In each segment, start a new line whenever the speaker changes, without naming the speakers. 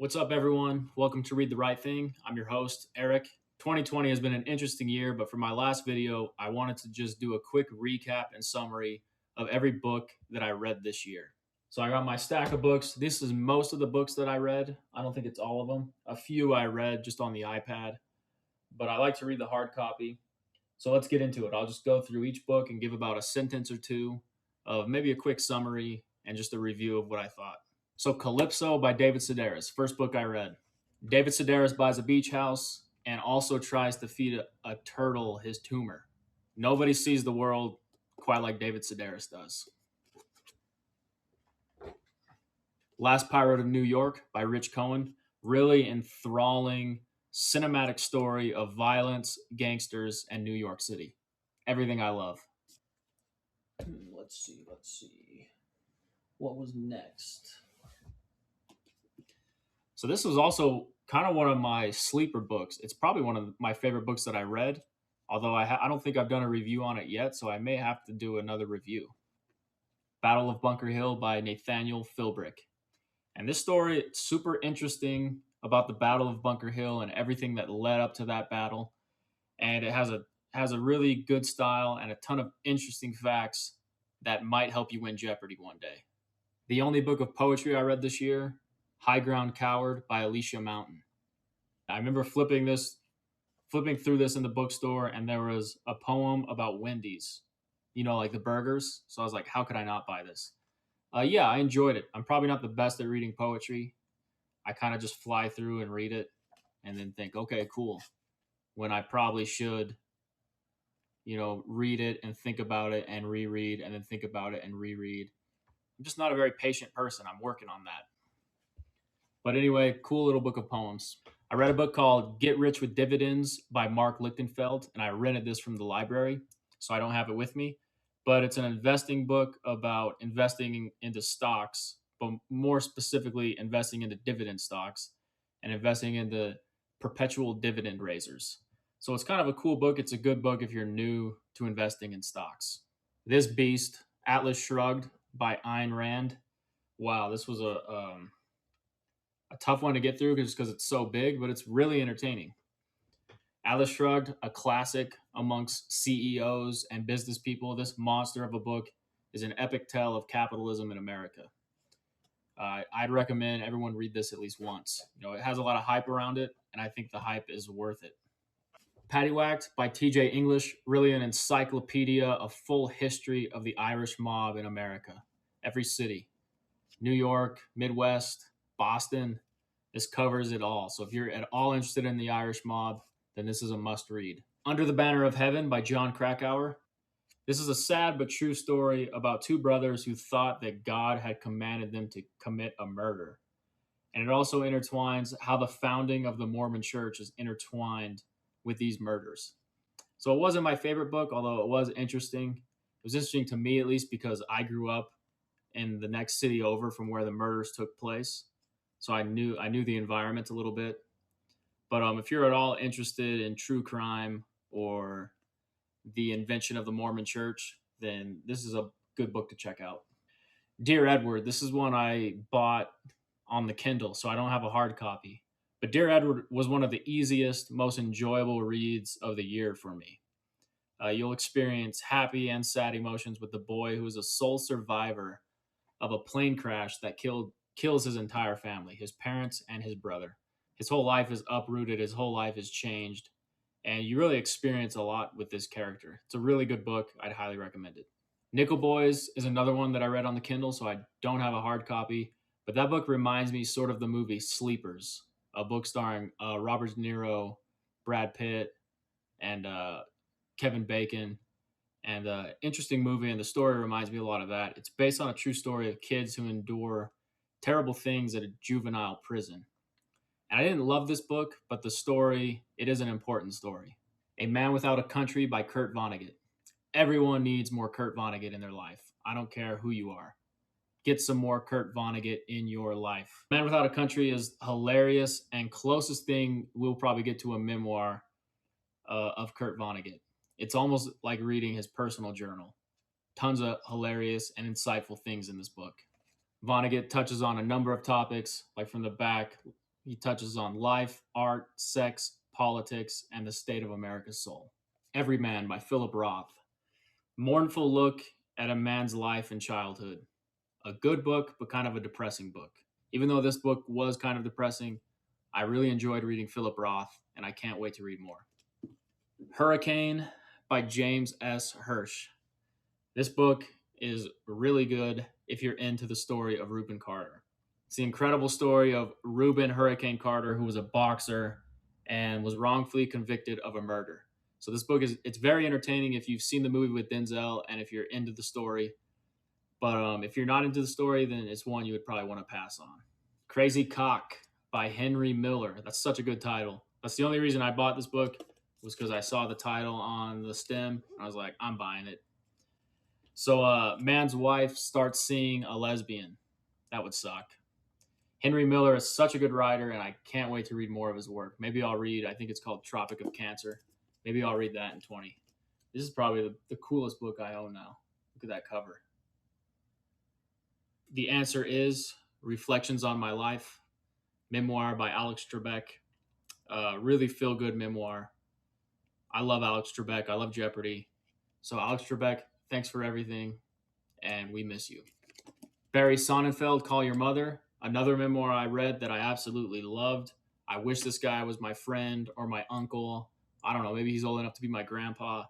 What's up, everyone? Welcome to Read the Right Thing. I'm your host, Eric. 2020 has been an interesting year, but for my last video, I wanted to just do a quick recap and summary of every book that I read this year. So I got my stack of books. This is most of the books that I read. I don't think it's all of them. A few I read just on the iPad, but I like to read the hard copy. So let's get into it. I'll just go through each book and give about a sentence or two of maybe a quick summary and just a review of what I thought. So Calypso by David Sedaris, first book I read. David Sedaris buys a beach house and also tries to feed a turtle his tumor. Nobody sees the world quite like David Sedaris does. Last Pirate of New York by Rich Cohen, really enthralling cinematic story of violence, gangsters, and New York City. Everything I love. Let's see. What was next? So this was also kind of one of my sleeper books. It's probably one of my favorite books that I read, although I don't think I've done a review on it yet, so I may have to do another review. Battle of Bunker Hill by Nathaniel Philbrick. And this story, super interesting about the Battle of Bunker Hill and everything that led up to that battle. And it has a really good style and a ton of interesting facts that might help you win Jeopardy one day. The only book of poetry I read this year, High Ground Coward by Alicia Mountain. I remember flipping through this in the bookstore, and there was a poem about Wendy's, like the burgers. So I was like, how could I not buy this? Yeah, I enjoyed it. I'm probably not the best at reading poetry. I kind of just fly through and read it and then think, okay, cool. When I probably should, read it and think about it and reread and then think about it and reread. I'm just not a very patient person. I'm working on that. But anyway, cool little book of poems. I read a book called Get Rich with Dividends by Mark Lichtenfeld, and I rented this from the library, so I don't have it with me. But it's an investing book about investing into stocks, but more specifically, investing into dividend stocks and investing into perpetual dividend raisers. So it's kind of a cool book. It's a good book if you're new to investing in stocks. This Beast, Atlas Shrugged by Ayn Rand. Wow, this was a tough one to get through just because it's so big, but it's really entertaining. Atlas Shrugged, a classic amongst CEOs and business people. This monster of a book is an epic tale of capitalism in America. I'd recommend everyone read this at least once. It has a lot of hype around it, and I think the hype is worth it. Paddywhacked by TJ English, really an encyclopedia of full history of the Irish mob in America. Every city, New York, Midwest, Boston. This covers it all. So if you're at all interested in the Irish mob, then this is a must read. Under the Banner of Heaven by Jon Krakauer. This is a sad but true story about two brothers who thought that God had commanded them to commit a murder. And it also intertwines how the founding of the Mormon church is intertwined with these murders. So it wasn't my favorite book, although it was interesting. It was interesting to me, at least, because I grew up in the next city over from where the murders took place. So I knew the environment a little bit. But if you're at all interested in true crime or the invention of the Mormon Church, then this is a good book to check out. Dear Edward, this is one I bought on the Kindle, so I don't have a hard copy. But Dear Edward was one of the easiest, most enjoyable reads of the year for me. You'll experience happy and sad emotions with the boy who is a sole survivor of a plane crash that kills his entire family, his parents and his brother. His whole life is uprooted, his whole life is changed, and you really experience a lot with this character. It's a really good book. I'd highly recommend it. Nickel Boys is another one that I read on the Kindle, so I don't have a hard copy, but that book reminds me sort of the movie Sleepers, a book starring Robert De Niro, Brad Pitt, and Kevin Bacon. And interesting movie, and the story reminds me a lot of that. It's based on a true story of kids who endure terrible things at a juvenile prison. And I didn't love this book, but the story, it is an important story. A Man Without a Country by Kurt Vonnegut. Everyone needs more Kurt Vonnegut in their life. I don't care who you are. Get some more Kurt Vonnegut in your life. Man Without a Country is hilarious and closest thing we'll probably get to a memoir of Kurt Vonnegut. It's almost like reading his personal journal. Tons of hilarious and insightful things in this book. Vonnegut touches on a number of topics, like from the back, He touches on life, art, sex, politics, and the state of America's soul. Every Man by Philip Roth. Mournful look at a man's life and childhood. A good book, but kind of a depressing book. Even though this book was kind of depressing, I really enjoyed reading Philip Roth, and I can't wait to read more. Hurricane by James S. Hirsch. This book is really good if you're into the story of Reuben Carter. It's the incredible story of Reuben Hurricane Carter, who was a boxer and was wrongfully convicted of a murder. So this book it's very entertaining if you've seen the movie with Denzel and if you're into the story. But if you're not into the story, then it's one you would probably want to pass on. Crazy Cock by Henry Miller. That's such a good title. That's the only reason I bought this book was because I saw the title on the stem. I was like, I'm buying it. So, man's wife starts seeing a lesbian. That would suck. Henry Miller is such a good writer, and I can't wait to read more of his work. Maybe I'll read, I think it's called Tropic of Cancer. Maybe I'll read that in 20. This is probably the coolest book I own now. Look at that cover. The Answer Is Reflections on My Life, memoir by Alex Trebek. Really feel good memoir. I love Alex Trebek. I love Jeopardy. So, Alex Trebek, thanks for everything, and we miss you. Barry Sonnenfeld, Call Your Mother, another memoir I read that I absolutely loved. I wish this guy was my friend or my uncle. I don't know, maybe he's old enough to be my grandpa.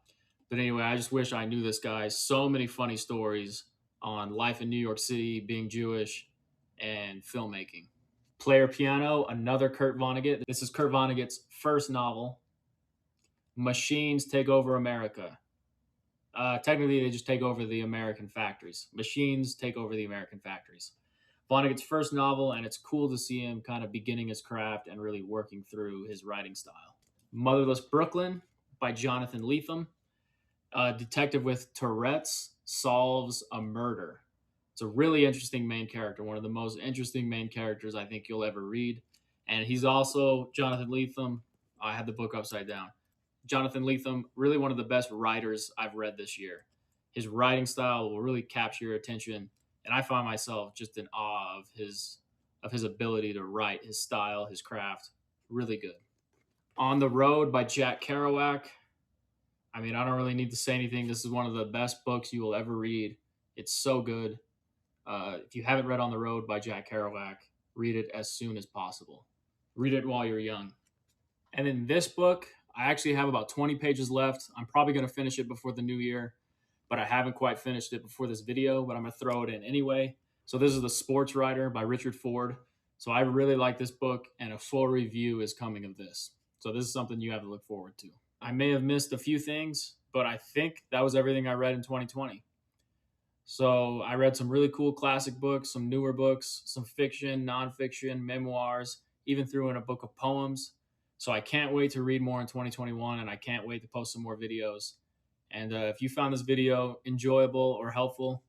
But anyway, I just wish I knew this guy. So many funny stories on life in New York City, being Jewish, and filmmaking. Player Piano, another Kurt Vonnegut. This is Kurt Vonnegut's first novel. Machines Take Over America. Technically, they just take over the American factories. Machines take over the American factories. Vonnegut's first novel, and it's cool to see him kind of beginning his craft and really working through his writing style. Motherless Brooklyn by Jonathan Lethem. A detective with Tourette's solves a murder. It's a really interesting main character, one of the most interesting main characters I think you'll ever read. And he's also, Jonathan Lethem, I had the book upside down. Jonathan Lethem, really one of the best writers I've read this year. His writing style will really capture your attention, and I find myself just in awe of his ability to write, his style, his craft. Really good. On the Road by Jack Kerouac. I mean, I don't really need to say anything. This is one of the best books you will ever read. It's so good. If you haven't read On the Road by Jack Kerouac, read it as soon as possible. Read it while you're young. And in this book, I actually have about 20 pages left. I'm probably going to finish it before the new year, but I haven't quite finished it before this video, but I'm going to throw it in anyway. So this is The Sports Writer by Richard Ford. So I really like this book, and a full review is coming of this. So this is something you have to look forward to. I may have missed a few things, but I think that was everything I read in 2020. So I read some really cool classic books, some newer books, some fiction, nonfiction, memoirs, even threw in a book of poems. So I can't wait to read more in 2021, and I can't wait to post some more videos. And if you found this video enjoyable or helpful,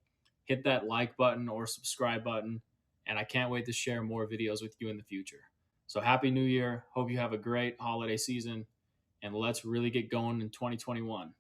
hit that like button or subscribe button. And I can't wait to share more videos with you in the future. So Happy New Year. Hope you have a great holiday season. And let's really get going in 2021.